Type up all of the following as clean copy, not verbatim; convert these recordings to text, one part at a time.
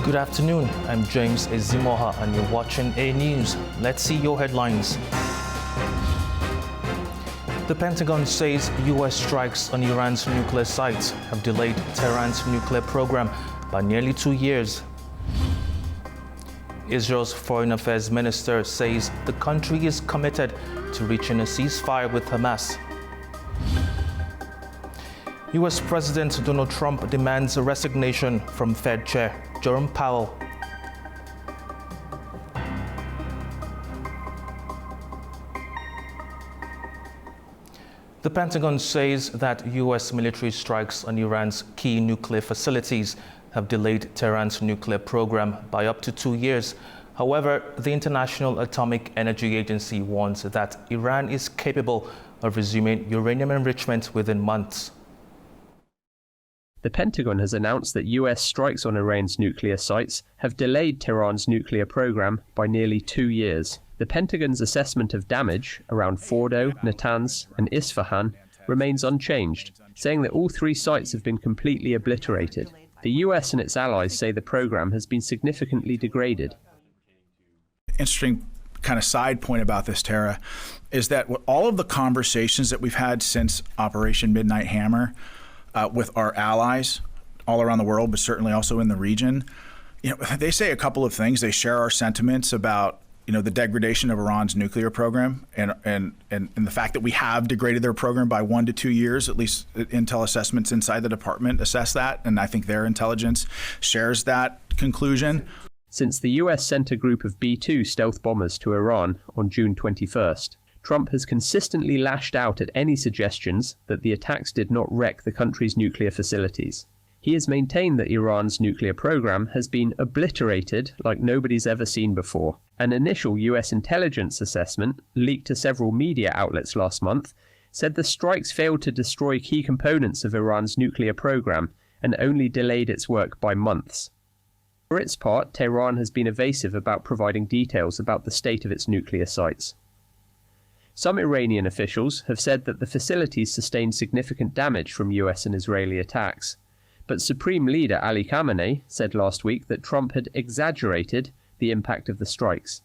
Good afternoon, I'm James Ezimoha and you're watching A News. Let's see your headlines. The Pentagon says US strikes on Iran's nuclear sites have delayed Tehran's nuclear program by nearly 2 years. Israel's Foreign Affairs Minister says the country is committed to reaching a ceasefire with Hamas. US President Donald Trump demands a resignation from Fed Chair Jerome Powell. The Pentagon says that US military strikes on Iran's key nuclear facilities have delayed Tehran's nuclear program by up to 2 years. However, the International Atomic Energy Agency warns that Iran is capable of resuming uranium enrichment within months. The Pentagon has announced that US strikes on Iran's nuclear sites have delayed Tehran's nuclear program by nearly 2 years. The Pentagon's assessment of damage around Fordo, Natanz, and Isfahan remains unchanged, saying that all 3 sites have been completely obliterated. The US and its allies say the program has been significantly degraded. Interesting kind of side point about this, Tara, is that all of the conversations that we've had since Operation Midnight Hammer with our allies all around the world, but certainly also in the region, they say a couple of things. They share our sentiments about the degradation of Iran's nuclear program and the fact that we have degraded their program by 1 to 2 years. At least intel assessments inside the department assess that, and I think their intelligence shares that conclusion. Since the US sent a group of B-2 stealth bombers to Iran on June 21st, Trump has consistently lashed out at any suggestions that the attacks did not wreck the country's nuclear facilities. He has maintained that Iran's nuclear program has been obliterated like nobody's ever seen before. An initial US intelligence assessment, leaked to several media outlets last month, said the strikes failed to destroy key components of Iran's nuclear program and only delayed its work by months. For its part, Tehran has been evasive about providing details about the state of its nuclear sites. Some Iranian officials have said that the facilities sustained significant damage from US and Israeli attacks, but Supreme Leader Ali Khamenei said last week that Trump had exaggerated the impact of the strikes.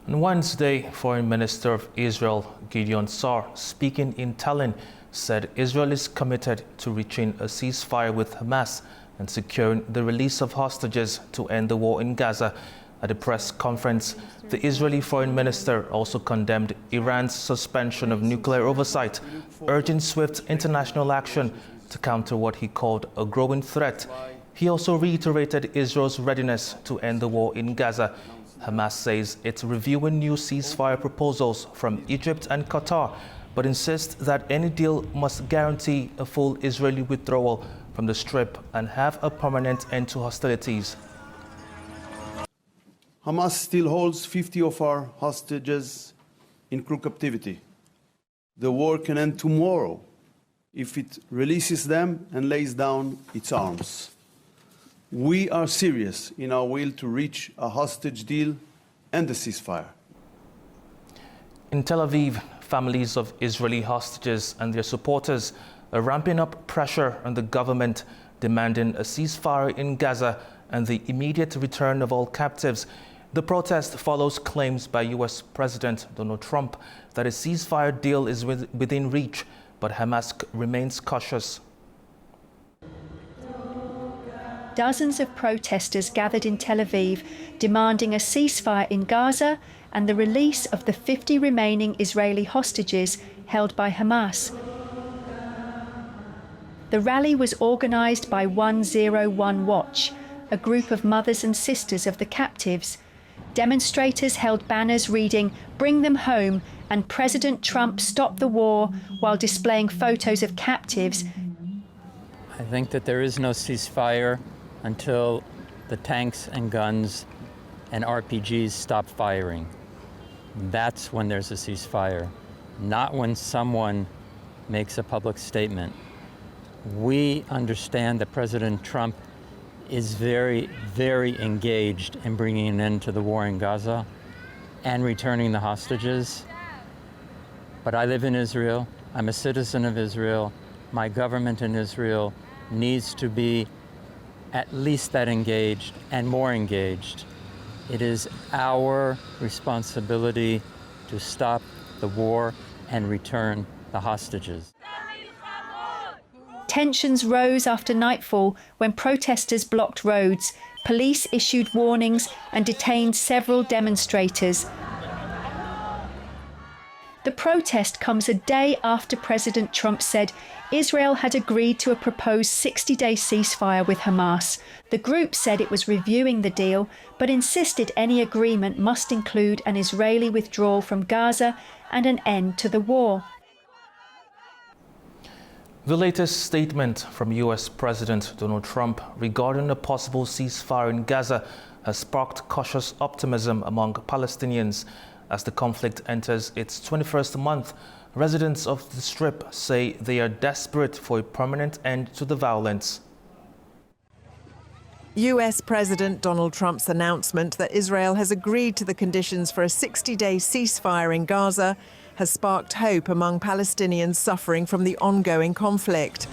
On Wednesday, Foreign Minister of Israel Gideon Saar, speaking in Tallinn, said Israel is committed to reaching a ceasefire with Hamas and securing the release of hostages to end the war in Gaza. At a press conference, the Israeli foreign minister also condemned Iran's suspension of nuclear oversight, urging swift international action to counter what he called a growing threat. He also reiterated Israel's readiness to end the war in Gaza. Hamas says it's reviewing new ceasefire proposals from Egypt and Qatar, but insists that any deal must guarantee a full Israeli withdrawal from the Strip and have a permanent end to hostilities. Hamas still holds 50 of our hostages in crew captivity. The war can end tomorrow if it releases them and lays down its arms. We are serious in our will to reach a hostage deal and a ceasefire. In Tel Aviv, families of Israeli hostages and their supporters are ramping up pressure on the government, demanding a ceasefire in Gaza and the immediate return of all captives. The protest follows claims by US President Donald Trump that a ceasefire deal is within reach, but Hamas remains cautious. Dozens of protesters gathered in Tel Aviv demanding a ceasefire in Gaza and the release of the 50 remaining Israeli hostages held by Hamas. The rally was organised by 101 Watch, a group of mothers and sisters of the captives. Demonstrators held banners reading, "Bring them home," and "President Trump stop the war," while displaying photos of captives. I think that there is no ceasefire until the tanks and guns and RPGs stop firing. That's when there's a ceasefire, not when someone makes a public statement. We understand that President Trump is very, very engaged in bringing an end to the war in Gaza and returning the hostages. But I live in Israel. I'm a citizen of Israel. My government in Israel needs to be at least that engaged and more engaged. It is our responsibility to stop the war and return the hostages. Tensions rose after nightfall when protesters blocked roads. Police issued warnings and detained several demonstrators. The protest comes a day after President Trump said Israel had agreed to a proposed 60-day ceasefire with Hamas. The group said it was reviewing the deal, but insisted any agreement must include an Israeli withdrawal from Gaza and an end to the war. The latest statement from US President Donald Trump regarding a possible ceasefire in Gaza has sparked cautious optimism among Palestinians. As the conflict enters its 21st month, residents of the Strip say they are desperate for a permanent end to the violence. US President Donald Trump's announcement that Israel has agreed to the conditions for a 60-day ceasefire in Gaza has sparked hope among Palestinians suffering from the ongoing conflict.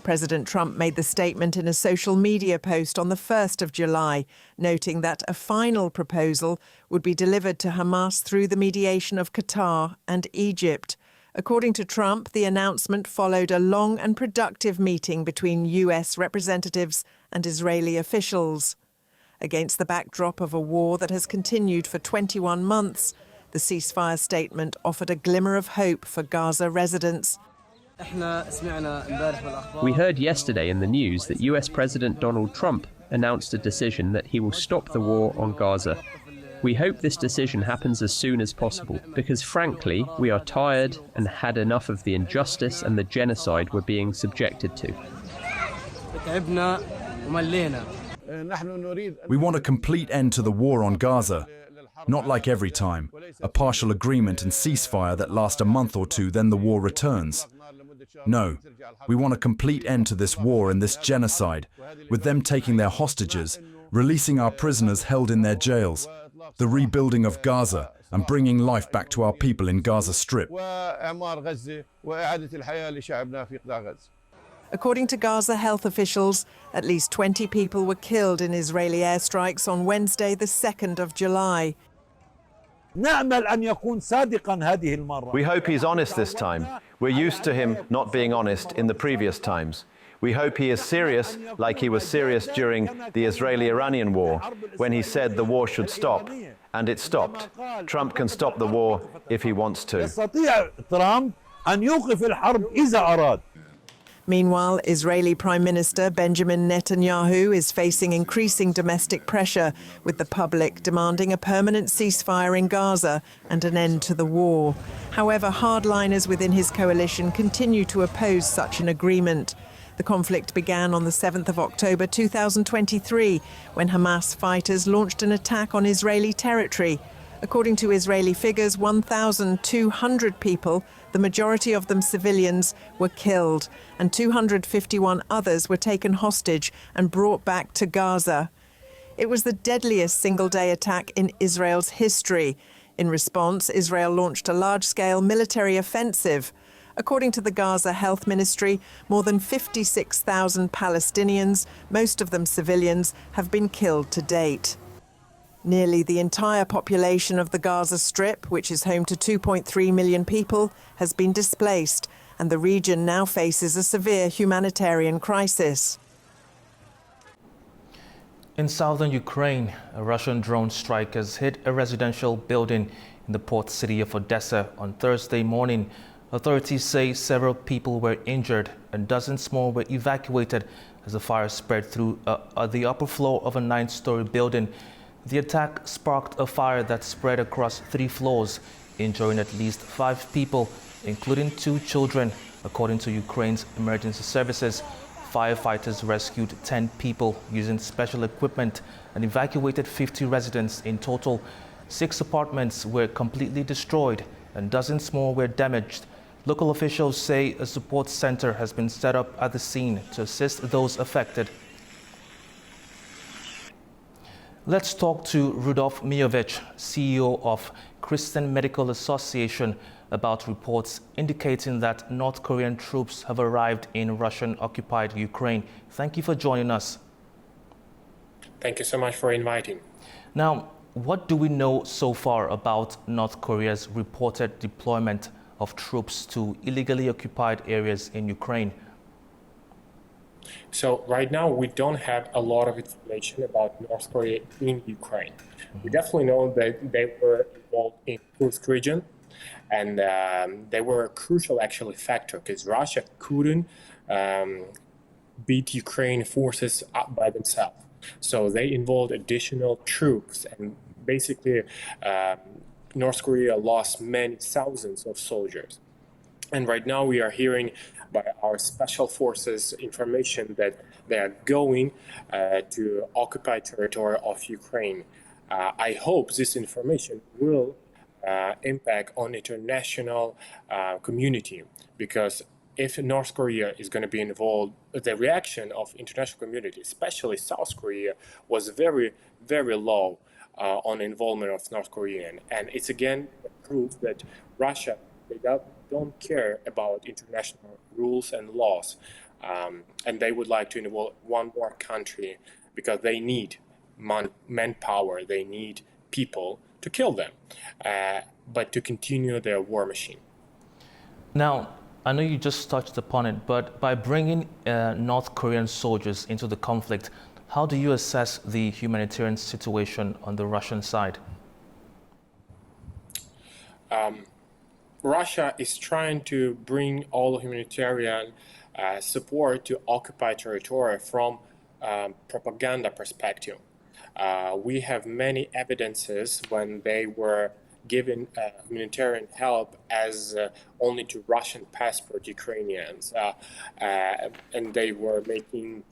President Trump made the statement in a social media post on the 1st of July, noting that a final proposal would be delivered to Hamas through the mediation of Qatar and Egypt. According to Trump, the announcement followed a long and productive meeting between US representatives and Israeli officials. Against the backdrop of a war that has continued for 21 months, the ceasefire statement offered a glimmer of hope for Gaza residents. We heard yesterday in the news that US President Donald Trump announced a decision that he will stop the war on Gaza. We hope this decision happens as soon as possible because, frankly, we are tired and had enough of the injustice and the genocide we're being subjected to. We want a complete end to the war on Gaza. Not like every time, a partial agreement and ceasefire that lasts a month or two, then the war returns. No, we want a complete end to this war and this genocide, with them taking their hostages, releasing our prisoners held in their jails, the rebuilding of Gaza, and bringing life back to our people in Gaza Strip. According to Gaza health officials, at least 20 people were killed in Israeli airstrikes on Wednesday, the 2nd of July. We hope he's honest this time. We're used to him not being honest in the previous times. We hope he is serious, like he was serious during the Israeli-Iranian war, when he said the war should stop, and it stopped. Trump can stop the war if he wants to. Meanwhile, Israeli Prime Minister Benjamin Netanyahu is facing increasing domestic pressure, with the public demanding a permanent ceasefire in Gaza and an end to the war. However, hardliners within his coalition continue to oppose such an agreement. The conflict began on the 7th of October 2023, when Hamas fighters launched an attack on Israeli territory. According to Israeli figures, 1,200 people, the majority of them civilians, were killed, and 251 others were taken hostage and brought back to Gaza. It was the deadliest single-day attack in Israel's history. In response, Israel launched a large-scale military offensive. According to the Gaza Health Ministry, more than 56,000 Palestinians, most of them civilians, have been killed to date. Nearly the entire population of the Gaza Strip, which is home to 2.3 million people, has been displaced, and the region now faces a severe humanitarian crisis. In southern Ukraine, a Russian drone strike has hit a residential building in the port city of Odessa on Thursday morning. Authorities say several people were injured and dozens more were evacuated as the fire spread through the upper floor of a 9-story building. The attack sparked a fire that spread across 3 floors, injuring at least 5 people, including 2 children. According to Ukraine's emergency services, firefighters rescued 10 people using special equipment and evacuated 50 residents in total. 6 apartments were completely destroyed and dozens more were damaged. Local officials say a support center has been set up at the scene to assist those affected. Let's talk to Rudolf Mijovic, CEO of Christian Medical Association, about reports indicating that North Korean troops have arrived in Russian-occupied Ukraine. Thank you for joining us. Thank you so much for inviting. Now, what do we know so far about North Korea's reported deployment of troops to illegally occupied areas in Ukraine? So right now, we don't have a lot of information about North Korea in Ukraine. We definitely know that they were involved in Kursk region, and they were a crucial actually factor because Russia couldn't beat Ukraine forces up by themselves. So they involved additional troops, and basically North Korea lost many thousands of soldiers. And right now we are hearing by our special forces information that they are going to occupy territory of Ukraine. I hope this information will impact on international community, because if North Korea is going to be involved, the reaction of international community, especially South Korea, was very, very low on involvement of North Korean. And it's again proof that Russia, they don't care about international rules and laws. And they would like to involve one more country because they need manpower, they need people to kill them, but to continue their war machine. Now, I know you just touched upon it, but by bringing North Korean soldiers into the conflict, how do you assess the humanitarian situation on the Russian side? Russia is trying to bring all humanitarian support to occupied territory from propaganda perspective. We have many evidences when they were giving humanitarian help as only to Russian passport Ukrainians, and they were making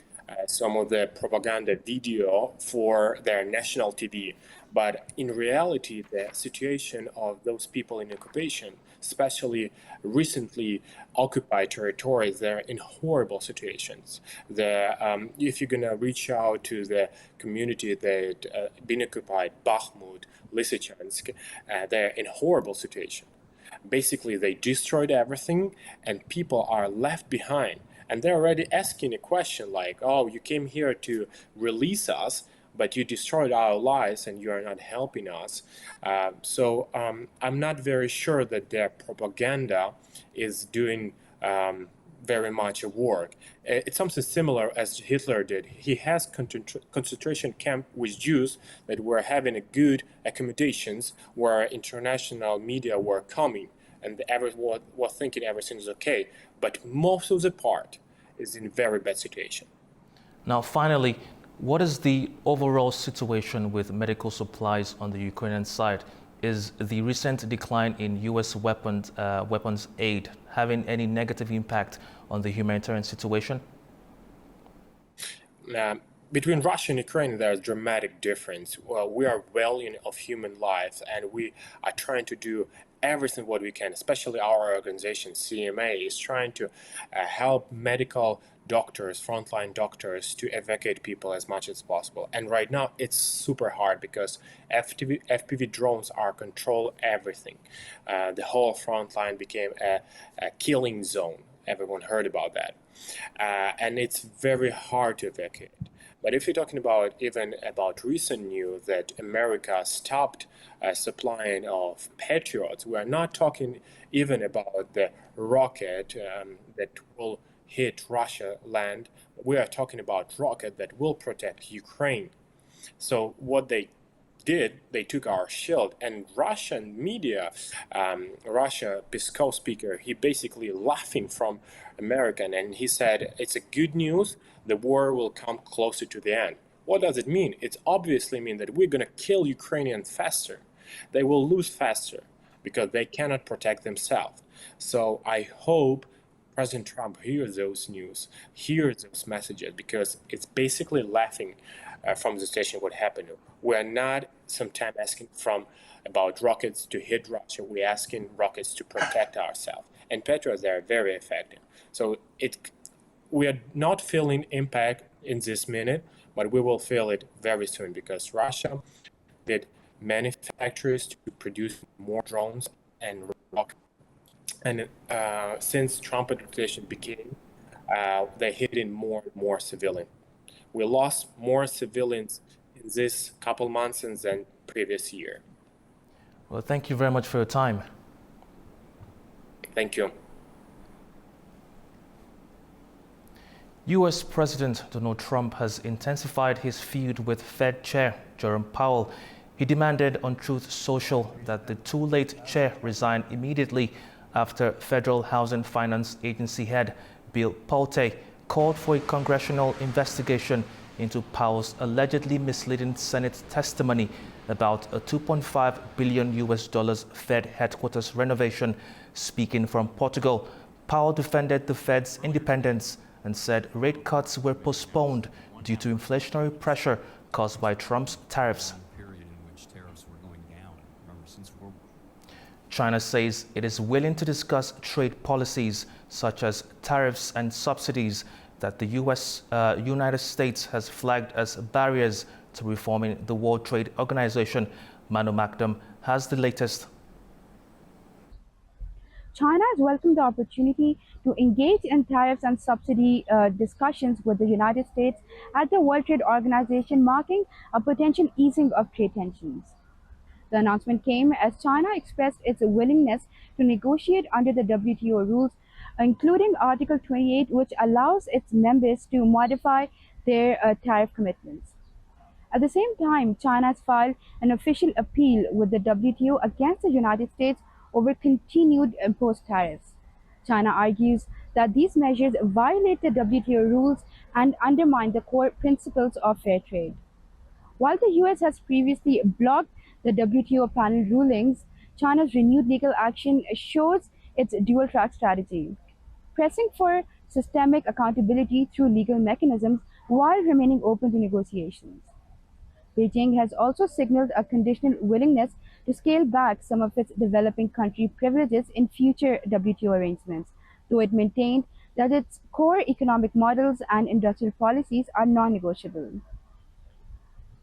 some of the propaganda video for their national TV. But in reality, the situation of those people in occupation, especially recently occupied territories, they're in horrible situations. If you're going to reach out to the community that been occupied, Bakhmut, Lysychansk, they're in horrible situation. Basically, they destroyed everything and people are left behind. And they're already asking a question like, oh, you came here to release us, but you destroyed our lives and you are not helping us. So I'm not very sure that their propaganda is doing very much work. It's something similar as Hitler did. He has concentration camp with Jews that were having good accommodations where international media were coming and everyone was thinking everything is okay. But most of the part is in very bad situation. Now, finally, what is the overall situation with medical supplies on the Ukrainian side? Is the recent decline in U.S. weapons aid having any negative impact on the humanitarian situation? Between Russia and Ukraine, there's a dramatic difference. Well, we are valiant of human life, and we are trying to do everything what we can, especially our organization, CMA, is trying to help medical doctors, frontline doctors, to evacuate people as much as possible. And right now, it's super hard because FPV drones are control everything. The whole front line became a killing zone. Everyone heard about that. And it's very hard to evacuate. But if you're talking about even about recent news that America stopped supplying of Patriots, we are not talking even about the rocket that will hit Russia land. We are talking about rocket that will protect Ukraine. So what they did, they took our shield, and Russian media, Russia Peskov speaker, he basically laughing from American, and he said it's a good news, the war will come closer to the end. What does it mean? It obviously means that we're going to kill Ukrainians faster. They will lose faster because they cannot protect themselves. So I hope President Trump hears those news, hears those messages, because it's basically laughing from the station what happened. We're not sometimes asking about rockets to hit Russia. We're asking rockets to protect ourselves. And Patriots, they are very effective. So we are not feeling impact in this minute, but we will feel it very soon because Russia did manufacturers to produce more drones and rockets. And since Trump administration began, they hit in more and more civilian. We lost more civilians in this couple months than previous year. Well, thank you very much for your time. Thank you. U.S. President Donald Trump has intensified his feud with Fed Chair Jerome Powell. He demanded on Truth Social that the too-late chair resign immediately after Federal Housing Finance Agency head Bill Pulte called for a congressional investigation into Powell's allegedly misleading Senate testimony about a $2.5 billion Fed headquarters renovation. Speaking from Portugal, Powell defended the Fed's independence and said rate cuts were postponed due to inflationary pressure caused by Trump's tariffs. China says it is willing to discuss trade policies such as tariffs and subsidies that the United States has flagged as barriers to reforming the World Trade Organization. Manu Makdam has the latest. China has welcomed the opportunity to engage in tariffs and subsidy discussions with the United States at the World Trade Organization, marking a potential easing of trade tensions. The announcement came as China expressed its willingness to negotiate under the WTO rules, including Article 28, which allows its members to modify their tariff commitments. At the same time, China has filed an official appeal with the WTO against the United States over continued imposed tariffs. China argues that these measures violate the WTO rules and undermine the core principles of fair trade. While the US has previously blocked the WTO panel rulings, China's renewed legal action shows its dual-track strategy, pressing for systemic accountability through legal mechanisms while remaining open to negotiations. Beijing has also signaled a conditional willingness to scale back some of its developing country privileges in future WTO arrangements, though it maintained that its core economic models and industrial policies are non-negotiable.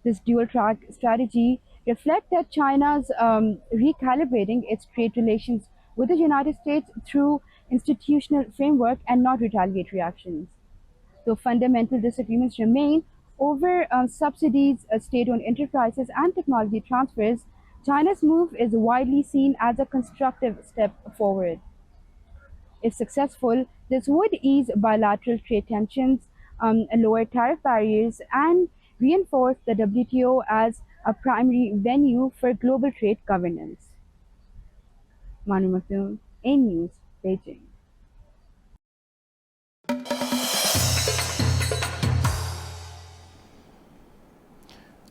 This dual-track strategy reflects that China's recalibrating its trade relations with the United States through institutional framework and not retaliatory actions. Though fundamental disagreements remain over subsidies, state-owned enterprises, and technology transfers, China's move is widely seen as a constructive step forward. If successful, this would ease bilateral trade tensions, lower tariff barriers, and reinforce the WTO as a primary venue for global trade governance. Manu Makdam, A News, Beijing.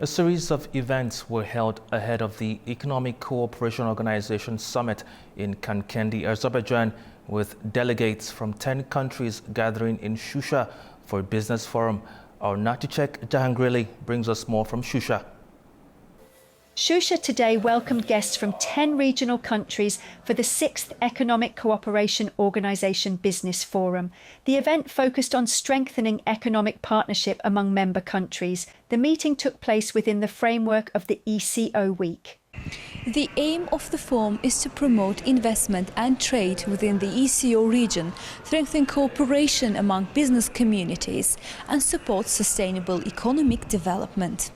A series of events were held ahead of the Economic Cooperation Organization Summit in Kankendi, Azerbaijan, with delegates from 10 countries gathering in Shusha for a business forum. Our Natichek Jahangrili brings us more from Shusha. Shusha today welcomed guests from 10 regional countries for the 6th Economic Cooperation Organization Business Forum. The event focused on strengthening economic partnership among member countries. The meeting took place within the framework of the ECO Week. The aim of the forum is to promote investment and trade within the ECO region, strengthen cooperation among business communities, and support sustainable economic development.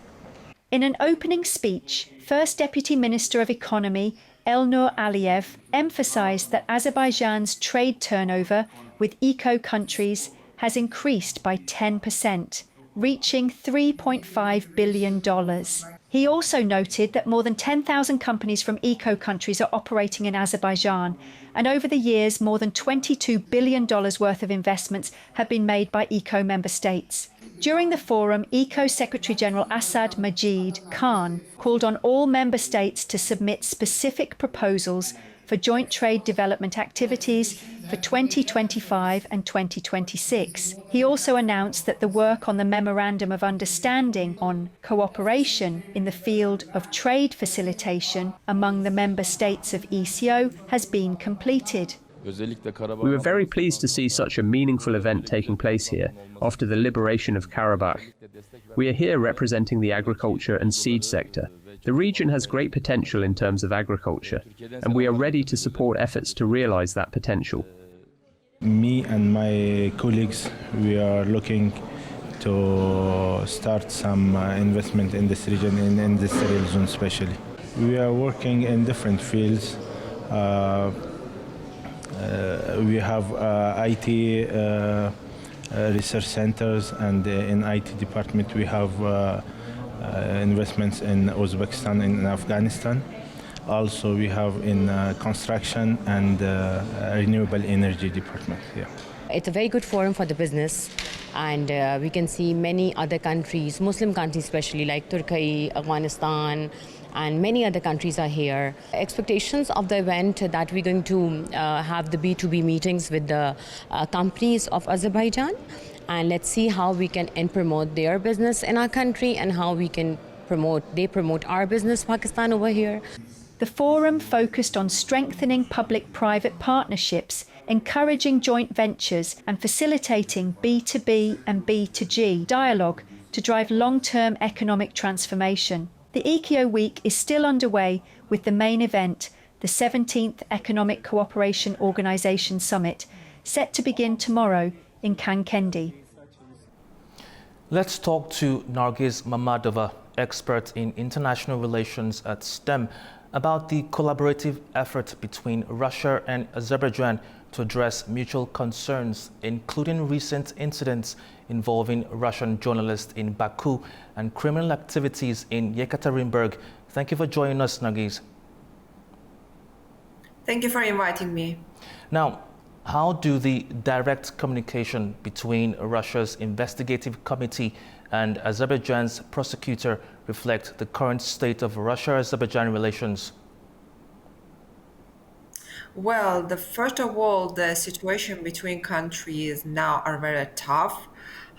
In an opening speech, First Deputy Minister of Economy Elnur Aliyev emphasised that Azerbaijan's trade turnover with ECO countries has increased by 10%, reaching $3.5 billion. He also noted that more than 10,000 companies from ECO countries are operating in Azerbaijan, and over the years more than $22 billion worth of investments have been made by ECO member states. During the forum, ECO Secretary-General Asad Majid Khan called on all member states to submit specific proposals for joint trade development activities for 2025 and 2026. He also announced that the work on the Memorandum of Understanding on cooperation in the field of trade facilitation among the member states of ECO has been completed. We were very pleased to see such a meaningful event taking place here after the liberation of Karabakh. We are here representing the agriculture and seed sector. The region has great potential in terms of agriculture, and we are ready to support efforts to realize that potential. Me and my colleagues, we are looking to start some investment in this region, in the industrial zone especially. We are working in different fields. We have IT research centers, and in IT department we have investments in Uzbekistan and in Afghanistan. Also we have in construction and renewable energy department. Yeah. It's a very good forum for the business, and we can see many other countries, Muslim countries especially, like Turkey, Afghanistan, and many other countries are here. Expectations of the event that we're going to have the B2B meetings with the companies of Azerbaijan, and let's see how we can promote their business in our country and how we can promote our business, Pakistan, over here. The forum focused on strengthening public-private partnerships, encouraging joint ventures and facilitating B2B and B2G dialogue to drive long-term economic transformation. The ECO Week is still underway with the main event, the 17th Economic Cooperation Organisation Summit, set to begin tomorrow in Kankendi. Let's talk to Nargis Madova, expert in international relations at STEM, about the collaborative effort between Russia and Azerbaijan to address mutual concerns, including recent incidents involving Russian journalists in Baku and criminal activities in Yekaterinburg. Thank you for joining us, Nargis. Thank you for inviting me. Now, how do the direct communication between Russia's investigative committee and Azerbaijan's prosecutor reflect the current state of Russia-Azerbaijan relations? Well, first of all, the situation between countries now are very tough.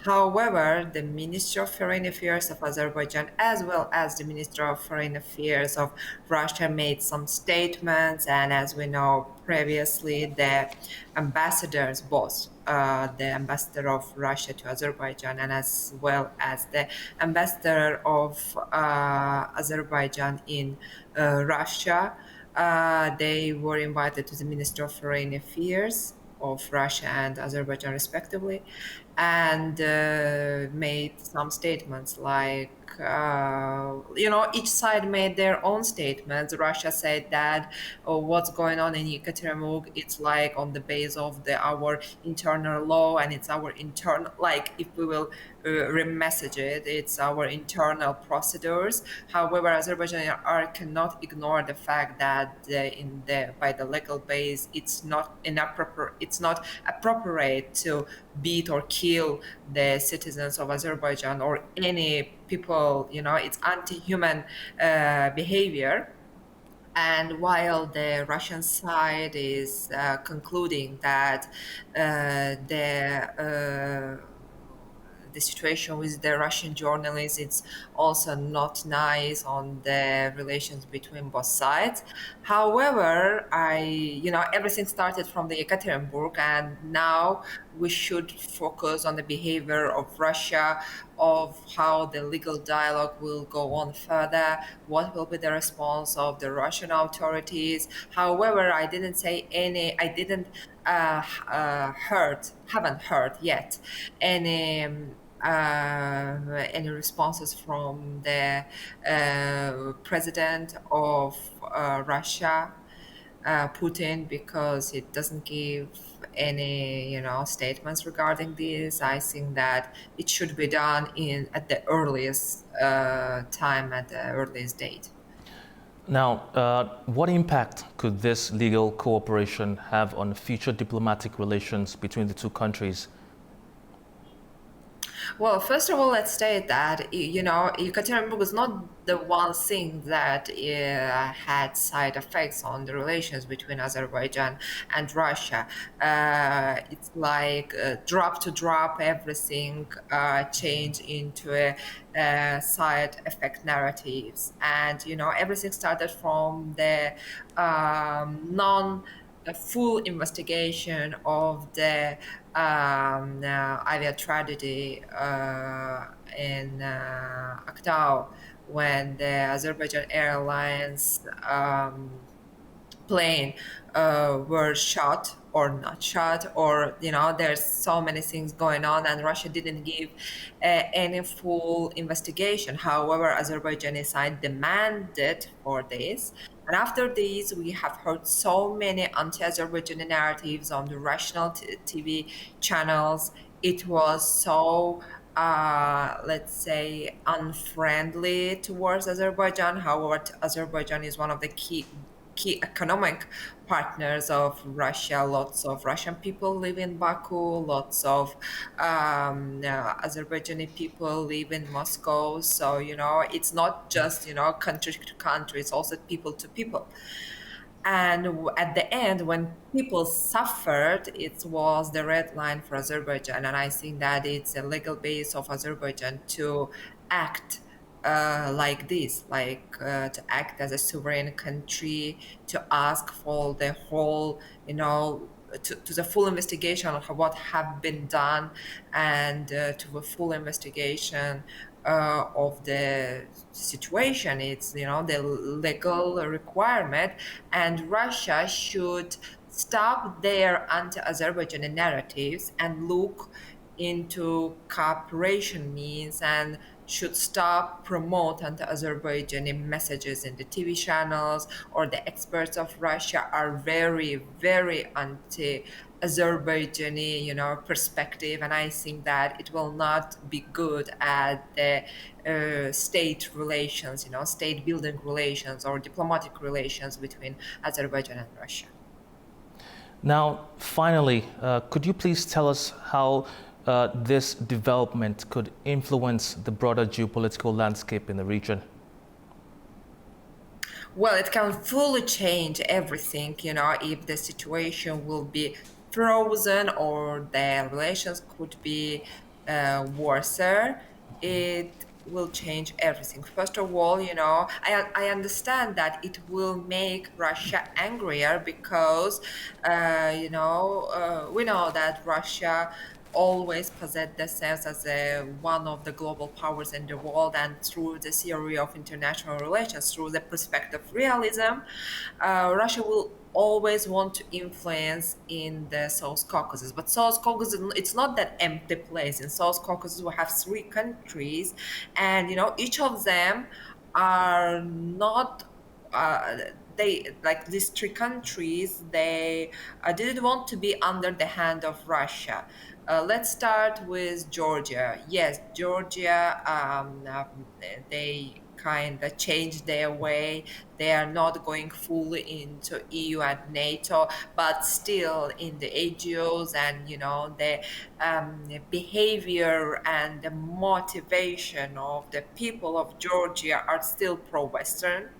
However, the Minister of Foreign Affairs of Azerbaijan, as well as the Minister of Foreign Affairs of Russia, made some statements. And as we know previously, the ambassadors, both the ambassador of Russia to Azerbaijan and as well as the ambassador of Azerbaijan in Russia, they were invited to the Minister of Foreign Affairs of Russia and Azerbaijan respectively, and made some statements like, each side made their own statements. Russia said that what's going on in Yekaterinburg, it's like on the base of our internal law, and it's our internal, like if we will re-message it, it's our internal procedures. However, Azerbaijan cannot ignore the fact that by the legal base, it's not appropriate to beat or kill the citizens of Azerbaijan or any people. It's anti-human behavior. And while the Russian side is concluding that the situation with the Russian journalists, it's also not nice on the relations between both sides. However, everything started from the Yekaterinburg, and now we should focus on the behavior of Russia, of how the legal dialogue will go on further, what will be the response of the Russian authorities. However, I haven't heard yet any responses from the president of Russia, Putin, because it doesn't give any statements regarding this. I think that it should be done at the earliest time, at the earliest date. Now, what impact could this legal cooperation have on future diplomatic relations between the two countries? Well, first of all, let's state that, Yekaterinburg was not the one thing that had side effects on the relations between Azerbaijan and Russia. It's like drop to drop, everything changed into a side effect narratives. And, everything started from the a full investigation of the avia tragedy in Aktau, when the Azerbaijan Airlines plane were shot or not shot, or there's so many things going on, and Russia didn't give any full investigation. However, Azerbaijani side demanded for this, and after this we have heard so many anti-Azerbaijani narratives on the national TV channels. It was so let's say unfriendly towards Azerbaijan. However, Azerbaijan is one of the key economic partners of Russia. Lots of Russian people live in Baku, lots of Azerbaijani people live in Moscow. So, it's not just, country to country, it's also people to people. And at the end, when people suffered, it was the red line for Azerbaijan. And I think that it's a legal base of Azerbaijan to act like this, to act as a sovereign country, to ask for the whole, to the full investigation of what have been done, and to a full investigation of the situation. It's, the legal requirement, and Russia should stop their anti-Azerbaijani narratives and look into cooperation means, and should stop promote anti-Azerbaijani messages in the TV channels, or the experts of Russia are very, very anti-Azerbaijani, perspective, and I think that it will not be good at the state relations, state building relations or diplomatic relations between Azerbaijan and Russia. Now, finally, could you please tell us how this development could influence the broader geopolitical landscape in the region? Well, it can fully change everything, if the situation will be frozen or the relations could be worse. It will change everything. First of all, I understand that it will make Russia angrier because, we know that Russia always possessed themselves as one of the global powers in the world, and through the theory of international relations, through the perspective of realism, Russia will always want to influence in the South Caucasus. But South Caucasus, it's not that empty place. In South Caucasus, we have 3 countries, and each of them are not these 3 countries, they didn't want to be under the hand of Russia. Let's start with Georgia. Yes, Georgia, they kind of changed their way. They are not going fully into EU and NATO, but still in the Aegeos, and the behavior and the motivation of the people of Georgia are still pro-Western.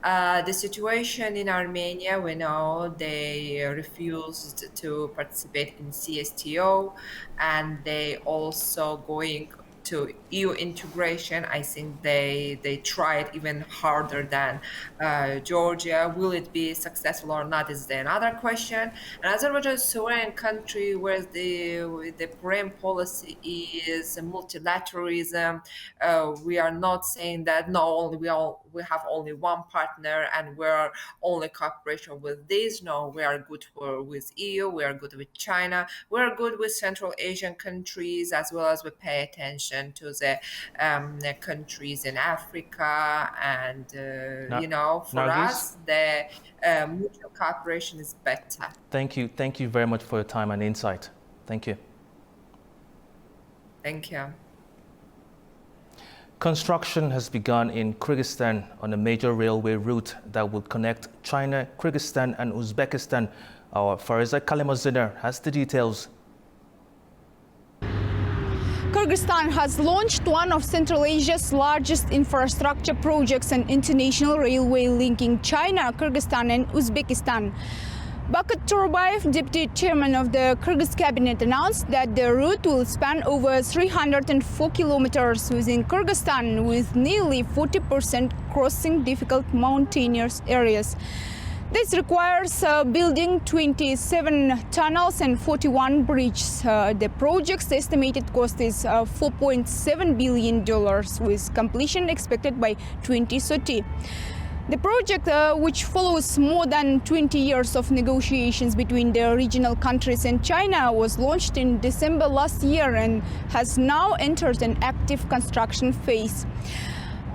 The situation in Armenia, we know they refused to participate in CSTO, and they also going to EU integration. I think they tried even harder than Georgia. Will it be successful or not is another question. And Azerbaijan is a sovereign country where the foreign policy is multilateralism. We are not saying that we have only one partner and we're only cooperation with this. No, we are good with EU, we are good with China, we are good with Central Asian countries, as well as we pay attention to the countries in Africa, and for Nargis? us the mutual cooperation is better. Thank you very much for your time and insight. Thank you. Thank you. Construction has begun in Kyrgyzstan on a major railway route that will connect China, Kyrgyzstan and Uzbekistan. Our Fariza Kalimoziner has the details. Kyrgyzstan has launched one of Central Asia's largest infrastructure projects, an international railway linking China, Kyrgyzstan and Uzbekistan. Bakut Turbayev, deputy chairman of the Kyrgyz cabinet, announced that the route will span over 304 kilometers within Kyrgyzstan, with nearly 40% crossing difficult mountainous areas. This requires building 27 tunnels and 41 bridges. The project's estimated cost is $4.7 billion, with completion expected by 2030. The project, which follows more than 20 years of negotiations between the regional countries and China, was launched in December last year and has now entered an active construction phase.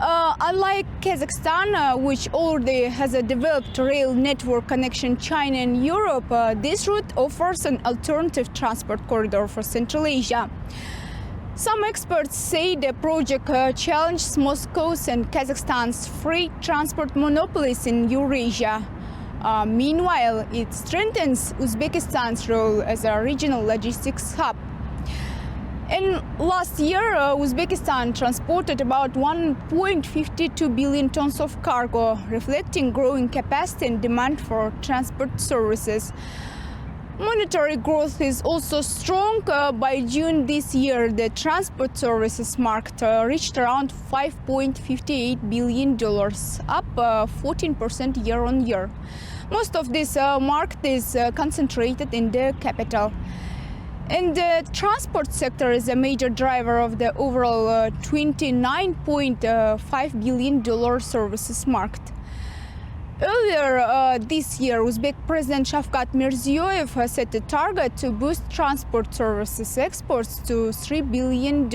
Unlike Kazakhstan, which already has a developed rail network connection China and Europe, this route offers an alternative transport corridor for Central Asia. Some experts say the project challenges Moscow's and Kazakhstan's freight transport monopolies in Eurasia. Meanwhile, it strengthens Uzbekistan's role as a regional logistics hub. In last year, Uzbekistan transported about 1.52 billion tons of cargo, reflecting growing capacity and demand for transport services. Monetary growth is also strong. By June this year, the transport services market reached around $5.58 billion, up 14% year-on-year. Most of this market is concentrated in the capital. And the transport sector is a major driver of the overall $29.5 billion services market. Earlier this year, Uzbek President Shavkat Mirziyoyev set a target to boost transport services exports to $3 billion.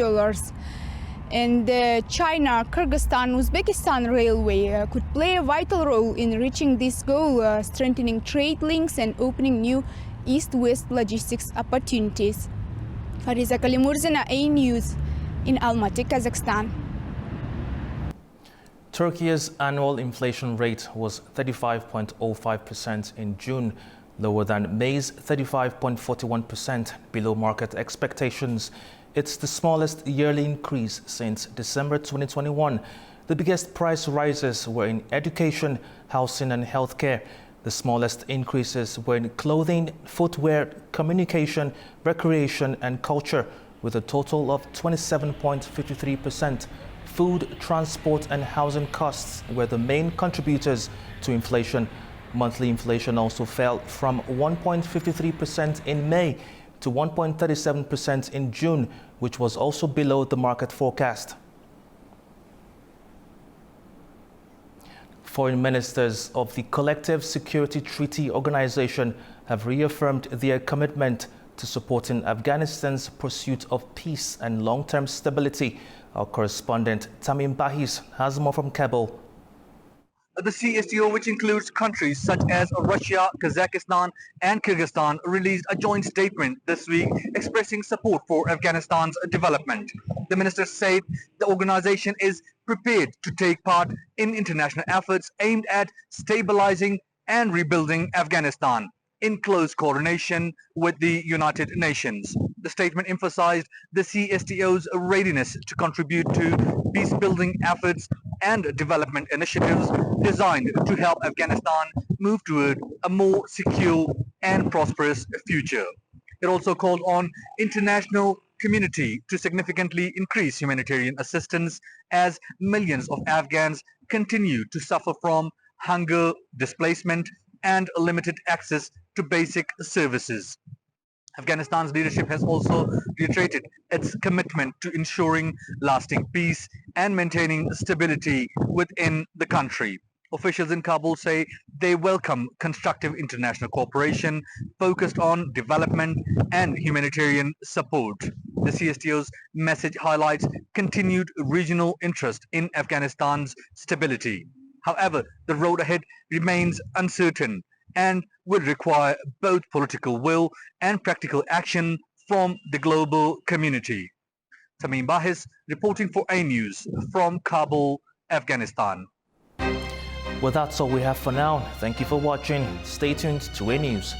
And the China, Kyrgyzstan, Uzbekistan railway could play a vital role in reaching this goal, strengthening trade links and opening new east-west logistics opportunities. Fariza Kalimurzina, A News, in Almaty, Kazakhstan. Turkey's annual inflation rate was 35.05% in June, lower than May's 35.41%, below market expectations. It's the smallest yearly increase since December 2021. The biggest price rises were in education, housing and healthcare. The smallest increases were in clothing, footwear, communication, recreation and culture, with a total of 27.53%. Food, transport and housing costs were the main contributors to inflation. Monthly inflation also fell from 1.53% in May to 1.37% in June, which was also below the market forecast. Foreign ministers of the Collective Security Treaty Organization have reaffirmed their commitment to supporting Afghanistan's pursuit of peace and long-term stability. Our correspondent Tamim Bahis has more from Kabul. The CSTO, which includes countries such as Russia, Kazakhstan and Kyrgyzstan, released a joint statement this week expressing support for Afghanistan's development. The ministers said the organization is prepared to take part in international efforts aimed at stabilizing and rebuilding Afghanistan in close coordination with the United Nations. The statement emphasized the CSTO's readiness to contribute to peace-building efforts and development initiatives designed to help Afghanistan move toward a more secure and prosperous future. It also called on international community to significantly increase humanitarian assistance as millions of Afghans continue to suffer from hunger, displacement, and limited access to basic services. Afghanistan's leadership has also reiterated its commitment to ensuring lasting peace and maintaining stability within the country. Officials in Kabul say they welcome constructive international cooperation focused on development and humanitarian support. The CSTO's message highlights continued regional interest in Afghanistan's stability. However, the road ahead remains uncertain and will require both political will and practical action from the global community. Tamim Bahis reporting for A News from Kabul, Afghanistan. Well, that's all we have for now. Thank you for watching. Stay tuned to A News.